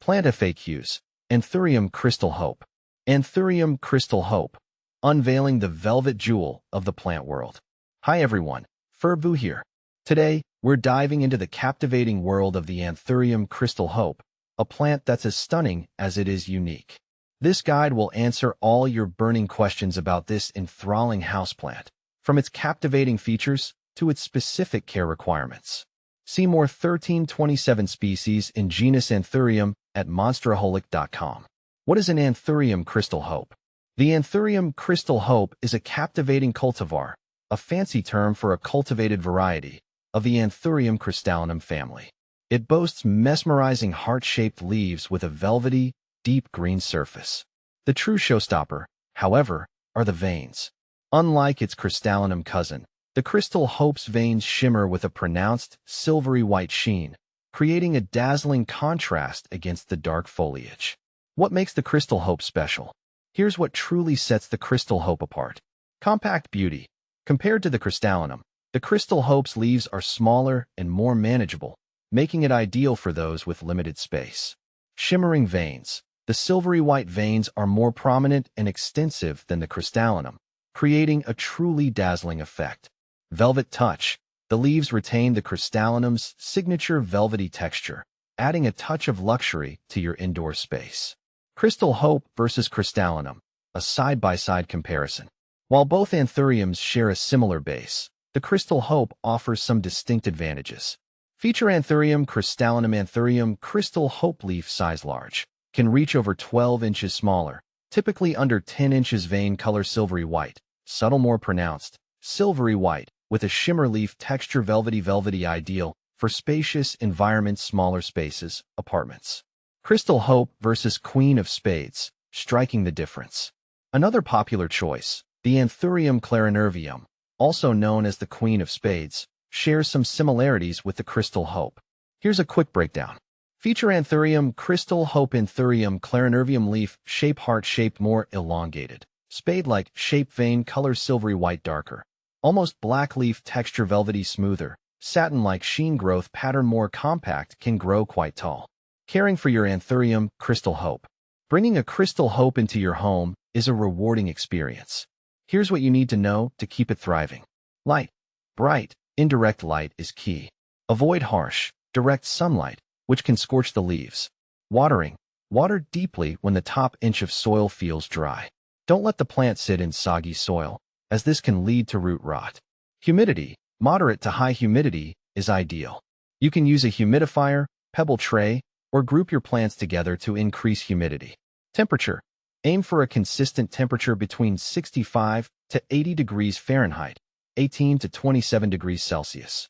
Plant FAQs. Anthurium Crystal Hope. Anthurium Crystal Hope. Unveiling the velvet jewel of the plant world. Hi everyone, Furbu here. Today, we're diving into the captivating world of the Anthurium Crystal Hope, a plant that's as stunning as it is unique. This guide will answer all your burning questions about this enthralling houseplant, from its captivating features to its specific care requirements. See more 1327 species in genus Anthurium at monsteraholic.com. What is an Anthurium Crystal Hope? The Anthurium Crystal Hope is a captivating cultivar, a fancy term for a cultivated variety of the Anthurium crystallinum family. It boasts mesmerizing heart-shaped leaves with a velvety, deep green surface. The true showstopper, however, are the veins. Unlike its crystallinum cousin, the Crystal Hope's veins shimmer with a pronounced silvery white sheen, creating a dazzling contrast against the dark foliage. What makes the Crystal Hope special? Here's what truly sets the Crystal Hope apart. Compact beauty. Compared to the crystallinum, the Crystal Hope's leaves are smaller and more manageable, making it ideal for those with limited space. Shimmering veins. The silvery white veins are more prominent and extensive than the crystallinum, creating a truly dazzling effect. Velvet touch. The leaves retain the crystallinum's signature velvety texture, adding a touch of luxury to your indoor space. Crystal Hope versus crystallinum, a side-by-side comparison. While both anthuriums share a similar base, the Crystal Hope offers some distinct advantages. Feature Anthurium crystallinum. Anthurium Crystal Hope leaf size large, can reach over 12 inches smaller, typically under 10 inches. Vein color silvery white, subtle more pronounced, silvery white, with a shimmer leaf texture. Velvety ideal for spacious environments. Smaller spaces, apartments. Crystal Hope versus Queen of Spades, striking the difference. Another popular choice, the Anthurium clarinervium, also known as the Queen of Spades, shares some similarities with the Crystal Hope. Here's a quick breakdown. Feature Anthurium Crystal Hope. Anthurium clarinervium leaf shape heart-shaped, more elongated. Spade-like shape. Vein color silvery white, darker, almost black. Leaf texture velvety, smoother, satin-like sheen. Growth pattern more compact, can grow quite tall. Caring for your Anthurium Crystal Hope. Bringing a Crystal Hope into your home is a rewarding experience. Here's what you need to know to keep it thriving. Light. Bright, indirect light is key. Avoid harsh, direct sunlight, which can scorch the leaves. Watering. Water deeply when the top inch of soil feels dry. Don't let the plant sit in soggy soil, as this can lead to root rot. Humidity. Moderate to high humidity is ideal. You can use a humidifier, pebble tray, or group your plants together to increase humidity. Temperature. Aim for a consistent temperature between 65 to 80 degrees Fahrenheit, 18 to 27 degrees Celsius.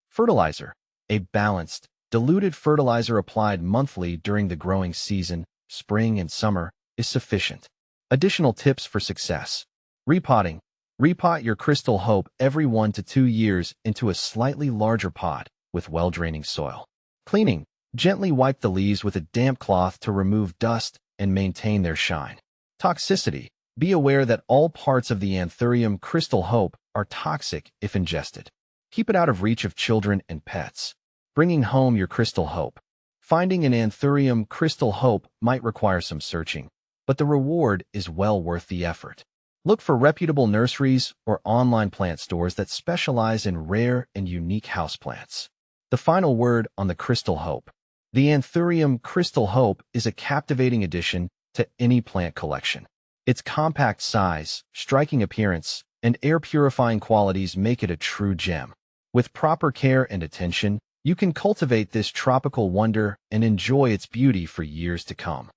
Fertilizer. A balanced, diluted fertilizer applied monthly during the growing season, spring and summer, is sufficient. Additional tips for success. Repotting. Repot your Crystal Hope every 1 to 2 years into a slightly larger pot with well-draining soil. Cleaning. Gently wipe the leaves with a damp cloth to remove dust and maintain their shine. Toxicity. Be aware that all parts of the Anthurium Crystal Hope are toxic if ingested. Keep it out of reach of children and pets. Bringing home your Crystal Hope. Finding an Anthurium Crystal Hope might require some searching, but the reward is well worth the effort. Look for reputable nurseries or online plant stores that specialize in rare and unique houseplants. The final word on the Crystal Hope. The Anthurium Crystal Hope is a captivating addition to any plant collection. Its compact size, striking appearance, and air-purifying qualities make it a true gem. With proper care and attention, you can cultivate this tropical wonder and enjoy its beauty for years to come.